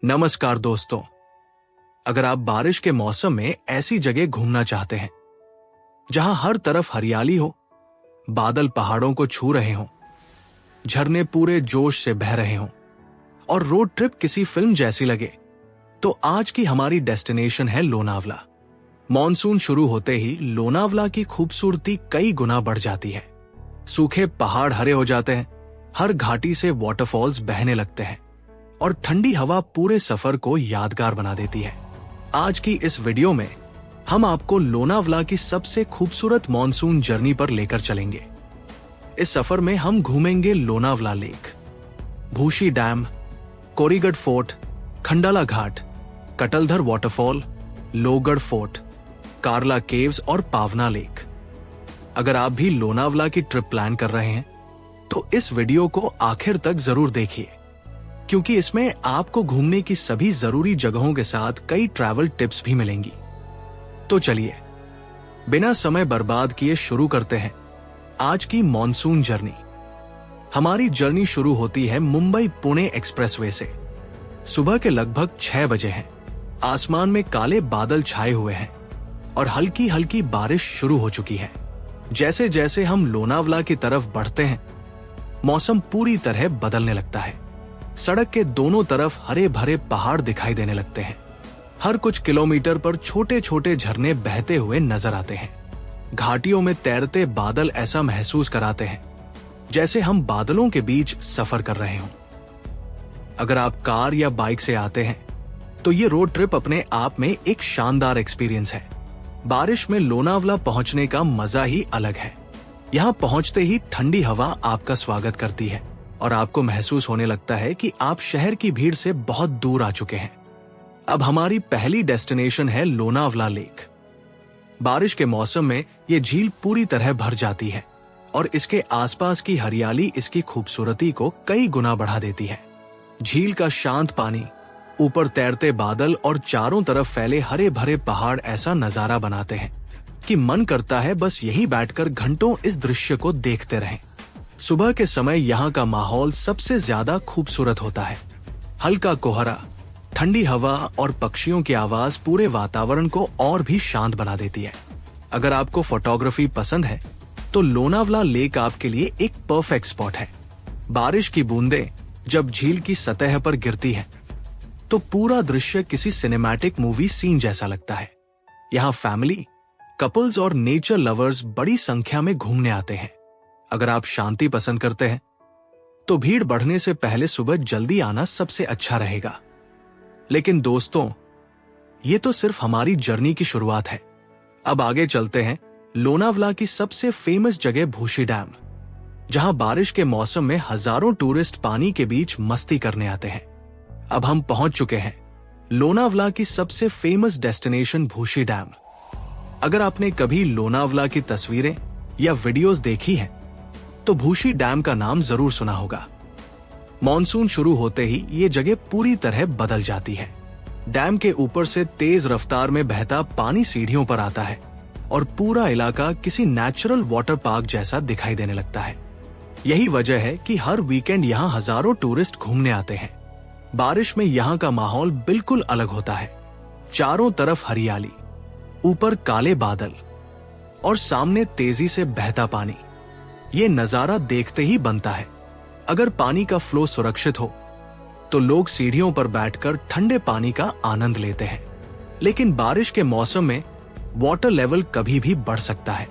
नमस्कार दोस्तों। अगर आप बारिश के मौसम में ऐसी जगह घूमना चाहते हैं जहां हर तरफ हरियाली हो, बादल पहाड़ों को छू रहे हों, झरने पूरे जोश से बह रहे हों और रोड ट्रिप किसी फिल्म जैसी लगे, तो आज की हमारी डेस्टिनेशन है लोनावला। मॉनसून शुरू होते ही लोनावला की खूबसूरती कई गुना बढ़ जाती है। सूखे पहाड़ हरे हो जाते हैं, हर घाटी से वाटरफॉल्स बहने लगते हैं और ठंडी हवा पूरे सफर को यादगार बना देती है। आज की इस वीडियो में हम आपको लोनावला की सबसे खूबसूरत मॉनसून जर्नी पर लेकर चलेंगे। इस सफर में हम घूमेंगे Lonavala lake, Bhushi dam, Korigad fort, Khandala Ghat, Kataldhar waterfall, Lohagad fort, Karla caves और पावना लेक। अगर आप भी लोनावला की ट्रिप प्लान कर रहे हैं तो इस वीडियो को आखिर तक जरूर देखिए, क्योंकि इसमें आपको घूमने की सभी जरूरी जगहों के साथ कई ट्रैवल टिप्स भी मिलेंगी। तो चलिए बिना समय बर्बाद किए शुरू करते हैं आज की मॉनसून जर्नी। हमारी जर्नी शुरू होती है मुंबई पुणे एक्सप्रेसवे से। सुबह के लगभग 6 बजे हैं। आसमान में काले बादल छाए हुए हैं और हल्की हल्की बारिश शुरू हो चुकी है। जैसे जैसे हम लोनावला की तरफ बढ़ते हैं, मौसम पूरी तरह बदलने लगता है। सड़क के दोनों तरफ हरे भरे पहाड़ दिखाई देने लगते हैं। हर कुछ किलोमीटर पर छोटे छोटे झरने बहते हुए नजर आते हैं। घाटियों में तैरते बादल ऐसा महसूस कराते हैं जैसे हम बादलों के बीच सफर कर रहे हों। अगर आप कार या बाइक से आते हैं तो ये रोड ट्रिप अपने आप में एक शानदार एक्सपीरियंस है। बारिश में लोनावला पहुंचने का मजा ही अलग है। यहाँ पहुंचते ही ठंडी हवा आपका स्वागत करती है और आपको महसूस होने लगता है कि आप शहर की भीड़ से बहुत दूर आ चुके हैं। अब हमारी पहली डेस्टिनेशन है लोनावला लेक। बारिश के मौसम में ये झील पूरी तरह भर जाती है और इसके आसपास की हरियाली इसकी खूबसूरती को कई गुना बढ़ा देती है। झील का शांत पानी, ऊपर तैरते बादल और चारों तरफ फैले हरे भरे पहाड़ ऐसा नजारा बनाते हैं कि मन करता है बस यहीं बैठकर घंटों इस दृश्य को देखते रहें। सुबह के समय यहाँ का माहौल सबसे ज्यादा खूबसूरत होता है। हल्का कोहरा, ठंडी हवा और पक्षियों की आवाज पूरे वातावरण को और भी शांत बना देती है। अगर आपको फोटोग्राफी पसंद है तो लोनावला लेक आपके लिए एक परफेक्ट स्पॉट है। बारिश की बूंदें जब झील की सतह पर गिरती है तो पूरा दृश्य किसी सिनेमैटिक मूवी सीन जैसा लगता है। यहाँ फैमिली, कपल्स और नेचर लवर्स बड़ी संख्या में घूमने आते हैं। अगर आप शांति पसंद करते हैं तो भीड़ बढ़ने से पहले सुबह जल्दी आना सबसे अच्छा रहेगा। लेकिन दोस्तों, ये तो सिर्फ हमारी जर्नी की शुरुआत है। अब आगे चलते हैं लोनावला की सबसे फेमस जगह भूशी डैम, जहां बारिश के मौसम में हजारों टूरिस्ट पानी के बीच मस्ती करने आते हैं। अब हम पहुंच चुके हैं लोनावला की सबसे फेमस डेस्टिनेशन भूशी डैम। अगर आपने कभी लोनावला की तस्वीरें या वीडियोस देखी हैं तो भूशी डैम का नाम जरूर सुना होगा। मॉनसून शुरू होते ही ये जगह पूरी तरह बदल जाती है। डैम के ऊपर से तेज रफ्तार में बहता पानी सीढ़ियों पर आता है और पूरा इलाका किसी नेचुरल वाटर पार्क जैसा दिखाई देने लगता है। यही वजह है कि हर वीकेंड यहाँ हजारों टूरिस्ट घूमने आते हैं। बारिश में यहाँ का माहौल बिल्कुल अलग होता है। चारों तरफ हरियाली, ऊपर काले बादल और सामने तेजी से बहता पानी। ये नजारा देखते ही बनता है। अगर पानी का फ्लो सुरक्षित हो तो लोग सीढ़ियों पर बैठकर ठंडे पानी का आनंद लेते हैं। लेकिन बारिश के मौसम में वाटर लेवल कभी भी बढ़ सकता है,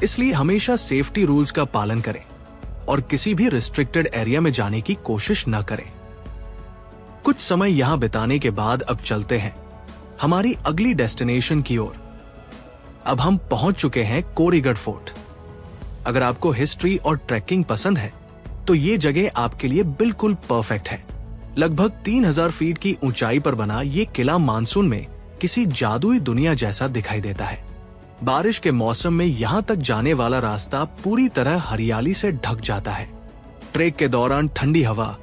इसलिए हमेशा सेफ्टी रूल्स का पालन करें और किसी भी रिस्ट्रिक्टेड एरिया में जाने की कोशिश न करें। कुछ समय यहाँ बिताने के बाद अब चलते हैं हमारी अगली डेस्टिनेशन की ओर। अब हम पहुंच चुके हैं कोरीगढ़ फोर्ट। अगर आपको हिस्ट्री और ट्रैकिंग पसंद है तो ये जगह आपके लिए बिल्कुल परफेक्ट है। लगभग 3000 फीट की ऊंचाई पर बना ये किला मानसून में किसी जादुई दुनिया जैसा दिखाई देता है। बारिश के मौसम में यहाँ तक जाने वाला रास्ता पूरी तरह हरियाली से ढक जाता है। ट्रेक के दौरान ठंडी हवा,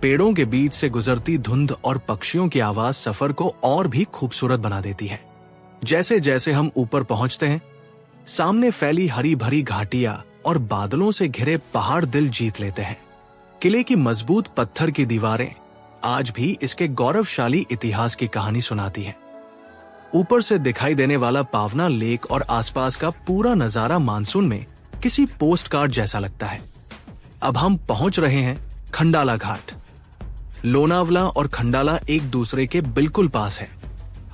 पेड़ों के बीच से गुजरती धुंध और पक्षियों की आवाज सफर को और भी खूबसूरत बना देती है। जैसे जैसे हम ऊपर पहुंचते हैं, सामने फैली हरी भरी घाटियां और बादलों से घिरे पहाड़ दिल जीत लेते हैं। किले की मजबूत पत्थर की दीवारें आज भी इसके गौरवशाली इतिहास की कहानी सुनाती है। ऊपर से दिखाई देने वाला पावना लेक और आसपास का पूरा नजारा मानसून में किसी पोस्ट कार्ड जैसा लगता है। अब हम पहुंच रहे हैं खंडाला घाट। लोनावला और खंडाला एक दूसरे के बिल्कुल पास है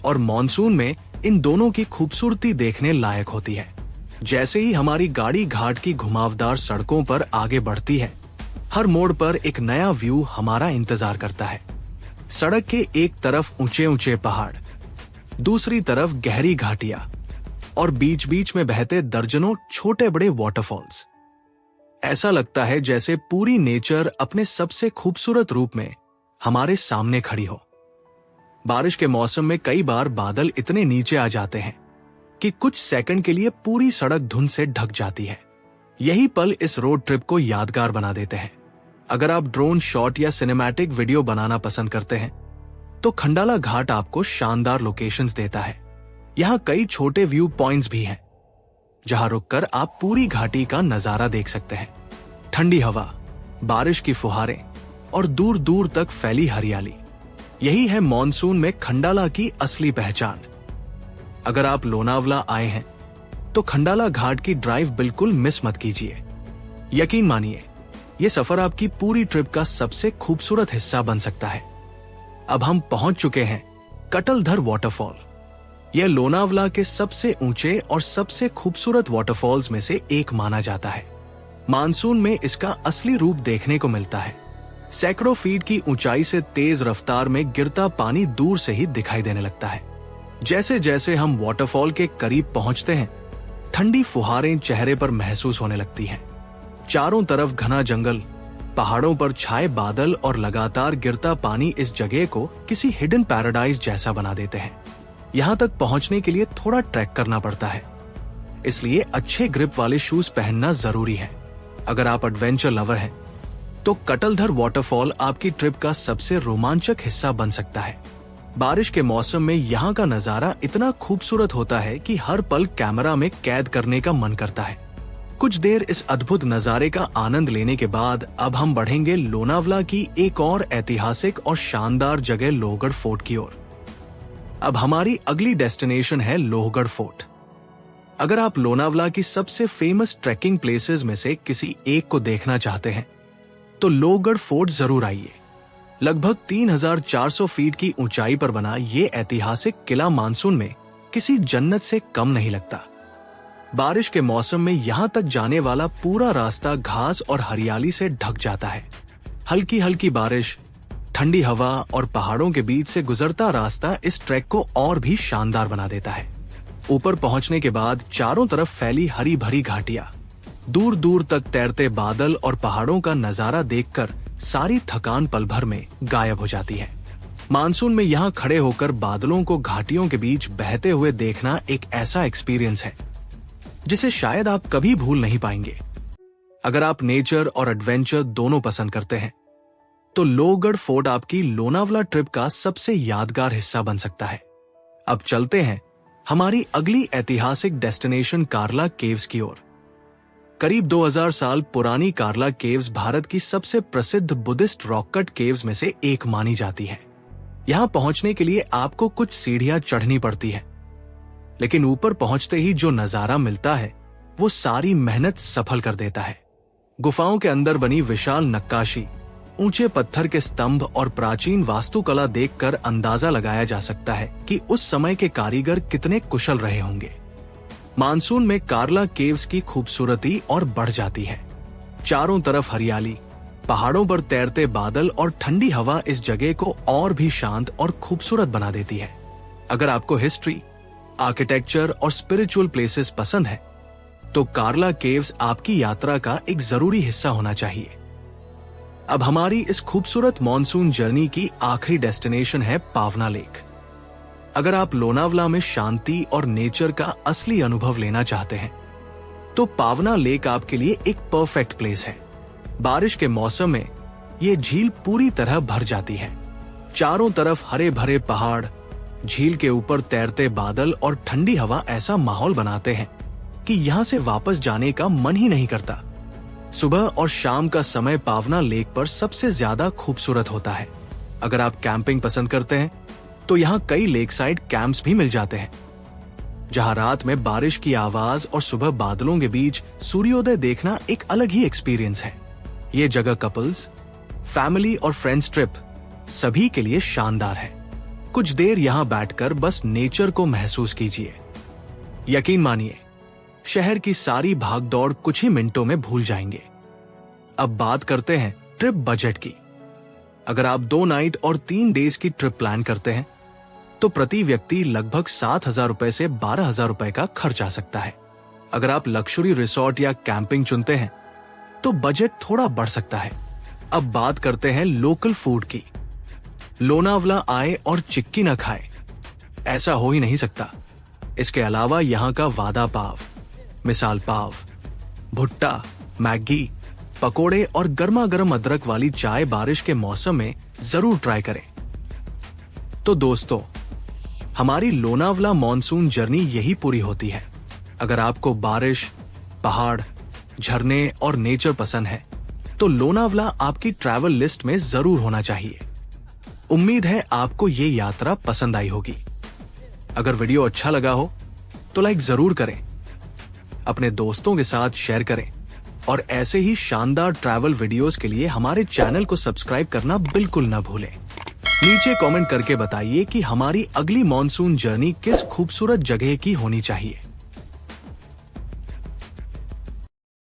और मॉनसून में इन दोनों की खूबसूरती देखने लायक होती है। जैसे ही हमारी गाड़ी घाट की घुमावदार सड़कों पर आगे बढ़ती है, हर मोड़ पर एक नया व्यू हमारा इंतजार करता है। सड़क के एक तरफ ऊंचे ऊंचे पहाड़, दूसरी तरफ गहरी घाटियां और बीच बीच में बहते दर्जनों छोटे बड़े वाटरफॉल्स। ऐसा लगता है जैसे पूरी नेचर अपने सबसे खूबसूरत रूप में हमारे सामने खड़ी हो। बारिश के मौसम में कई बार बादल इतने नीचे आ जाते हैं कि कुछ सेकंड के लिए पूरी सड़क धुंध से ढक जाती है। यही पल इस रोड ट्रिप को यादगार बना देते हैं। अगर आप ड्रोन शॉट या सिनेमैटिक वीडियो बनाना पसंद करते हैं तो खंडाला घाट आपको शानदार लोकेशंस देता है। यहाँ कई छोटे व्यू पॉइंट्स भी हैं जहां रुककर आप पूरी घाटी का नजारा देख सकते हैं। ठंडी हवा, बारिश की फुहारें और दूर दूर तक फैली हरियाली, यही है मॉनसून में खंडाला की असली पहचान। अगर आप लोनावला आए हैं तो खंडाला घाट की ड्राइव बिल्कुल मिस मत कीजिए। यकीन मानिए, यह सफर आपकी पूरी ट्रिप का सबसे खूबसूरत हिस्सा बन सकता है। अब हम पहुंच चुके हैं कटलधर वाटरफॉल। यह लोनावला के सबसे ऊंचे और सबसे खूबसूरत वाटरफॉल्स में से एक माना जाता है। मानसून में इसका असली रूप देखने को मिलता है। सैकड़ों फीट की ऊंचाई से तेज रफ्तार में गिरता पानी दूर से ही दिखाई देने लगता है। जैसे जैसे हम वाटरफॉल के करीब पहुंचते हैं, ठंडी फुहारें चेहरे पर महसूस होने लगती हैं। चारों तरफ घना जंगल, पहाड़ों पर छाए बादल और लगातार गिरता पानी इस जगह को किसी हिडन पैराडाइज जैसा बना देते हैं। यहाँ तक पहुंचने के लिए थोड़ा ट्रैक करना पड़ता है, इसलिए अच्छे ग्रिप वाले शूज पहनना जरूरी है। अगर आप एडवेंचर लवर हैं, तो कटलधर वाटरफॉल आपकी ट्रिप का सबसे रोमांचक हिस्सा बन सकता है। बारिश के मौसम में यहाँ का नजारा इतना खूबसूरत होता है कि हर पल कैमरा में कैद करने का मन करता है। कुछ देर इस अद्भुत नजारे का आनंद लेने के बाद अब हम बढ़ेंगे लोनावला की एक और ऐतिहासिक और शानदार जगह लोहगढ़ फोर्ट की ओर। अब हमारी अगली डेस्टिनेशन है लोहगढ़ फोर्ट। अगर आप लोनावला की सबसे फेमस ट्रैकिंग प्लेसेस में से किसी एक को देखना चाहते हैं तो लोहगढ़ फोर्ट जरूर आइए। लगभग 3400 फीट की ऊंचाई पर बना ये ऐतिहासिक किला मानसून में किसी जन्नत से कम नहीं लगता। बारिश के मौसम में यहाँ तक जाने वाला पूरा रास्ता घास और हरियाली से ढक जाता है। हल्की हल्की बारिश, ठंडी हवा और पहाड़ों के बीच से गुजरता रास्ता इस ट्रैक को और भी शानदार बना देता है। ऊपर पहुंचने के बाद चारों तरफ फैली हरी भरी घाटियां, दूर दूर तक तैरते बादल और पहाड़ों का नजारा देखकर सारी थकान पल भर में गायब हो जाती है। मानसून में यहाँ खड़े होकर बादलों को घाटियों के बीच बहते हुए देखना एक ऐसा एक्सपीरियंस है जिसे शायद आप कभी भूल नहीं पाएंगे। अगर आप नेचर और एडवेंचर दोनों पसंद करते हैं तो लोहगढ़ फोर्ट आपकी लोनावला ट्रिप का सबसे यादगार हिस्सा बन सकता है। अब चलते हैं हमारी अगली ऐतिहासिक डेस्टिनेशन कार्ला केव्स की ओर। करीब 2000 साल पुरानी कार्ला केव्स भारत की सबसे प्रसिद्ध बुद्धिस्ट रॉक कट केव्स में से एक मानी जाती है। यहाँ पहुंचने के लिए आपको कुछ सीढ़ियां चढ़नी पड़ती है, लेकिन ऊपर पहुंचते ही जो नजारा मिलता है वो सारी मेहनत सफल कर देता है। गुफाओं के अंदर बनी विशाल नक्काशी, ऊंचे पत्थर के स्तंभ और प्राचीन वास्तुकला देखकर अंदाजा लगाया जा सकता है कि उस समय के कारीगर कितने कुशल रहे होंगे। मानसून में कार्ला केव्स की खूबसूरती और बढ़ जाती है। चारों तरफ हरियाली, पहाड़ों पर तैरते बादल और ठंडी हवा इस जगह को और भी शांत और खूबसूरत बना देती है। अगर आपको हिस्ट्री, आर्किटेक्चर और स्पिरिचुअल प्लेसेस पसंद है तो कार्ला केव्स आपकी यात्रा का एक जरूरी हिस्सा होना चाहिए। अब हमारी इस खूबसूरत मॉनसून जर्नी की आखिरी डेस्टिनेशन है पावना लेक। अगर आप लोनावला में शांति और नेचर का असली अनुभव लेना चाहते हैं तो पावना लेक आपके लिए एक परफेक्ट प्लेस है। बारिश के मौसम में ये झील पूरी तरह भर जाती है। चारों तरफ हरे भरे पहाड़, झील के ऊपर तैरते बादल और ठंडी हवा ऐसा माहौल बनाते हैं कि यहाँ से वापस जाने का मन ही नहीं करता। सुबह और शाम का समय पावना लेक पर सबसे ज्यादा खूबसूरत होता है। अगर आप कैंपिंग पसंद करते हैं तो यहाँ कई लेक साइड कैंप्स भी मिल जाते हैं, जहां रात में बारिश की आवाज और सुबह बादलों के बीच सूर्योदय देखना एक अलग ही एक्सपीरियंस है। ये जगह कपल्स, फैमिली और फ्रेंड्स ट्रिप सभी के लिए शानदार है। कुछ देर यहाँ बैठकर बस नेचर को महसूस कीजिए। यकीन मानिए, शहर की सारी भागदौड़ कुछ ही मिनटों में भूल जाएंगे। अब बात करते हैं ट्रिप बजट की। अगर आप 2 नाइट और 3 डेज की ट्रिप प्लान करते हैं तो प्रति व्यक्ति लगभग 7,000 रुपए से 12,000 रुपए का खर्च आ सकता है। अगर आप लग्जरी रिसोर्ट या कैंपिंग चुनते हैं तो बजट थोड़ा बढ़ सकता है। अब बात करते हैं लोकल फूड की। लोनावला आए और चिक्की न खाए, ऐसा हो ही नहीं सकता। इसके अलावा यहाँ का वादा पाव, मिसाल पाव, भुट्टा, मैगी, पकोड़े और गर्मा गर्म अदरक वाली चाय बारिश के मौसम में जरूर ट्राई करें। तो दोस्तों, हमारी लोनावला मॉनसून जर्नी यही पूरी होती है। अगर आपको बारिश, पहाड़, झरने और नेचर पसंद है तो लोनावला आपकी ट्रैवल लिस्ट में जरूर होना चाहिए। उम्मीद है आपको ये यात्रा पसंद आई होगी। अगर वीडियो अच्छा लगा हो तो लाइक जरूर करें, अपने दोस्तों के साथ शेयर करें और ऐसे ही शानदार ट्रैवल वीडियोस के लिए हमारे चैनल को सब्सक्राइब करना बिल्कुल न भूलें। नीचे कमेंट करके बताइए कि हमारी अगली मॉनसून जर्नी किस खूबसूरत जगह की होनी चाहिए।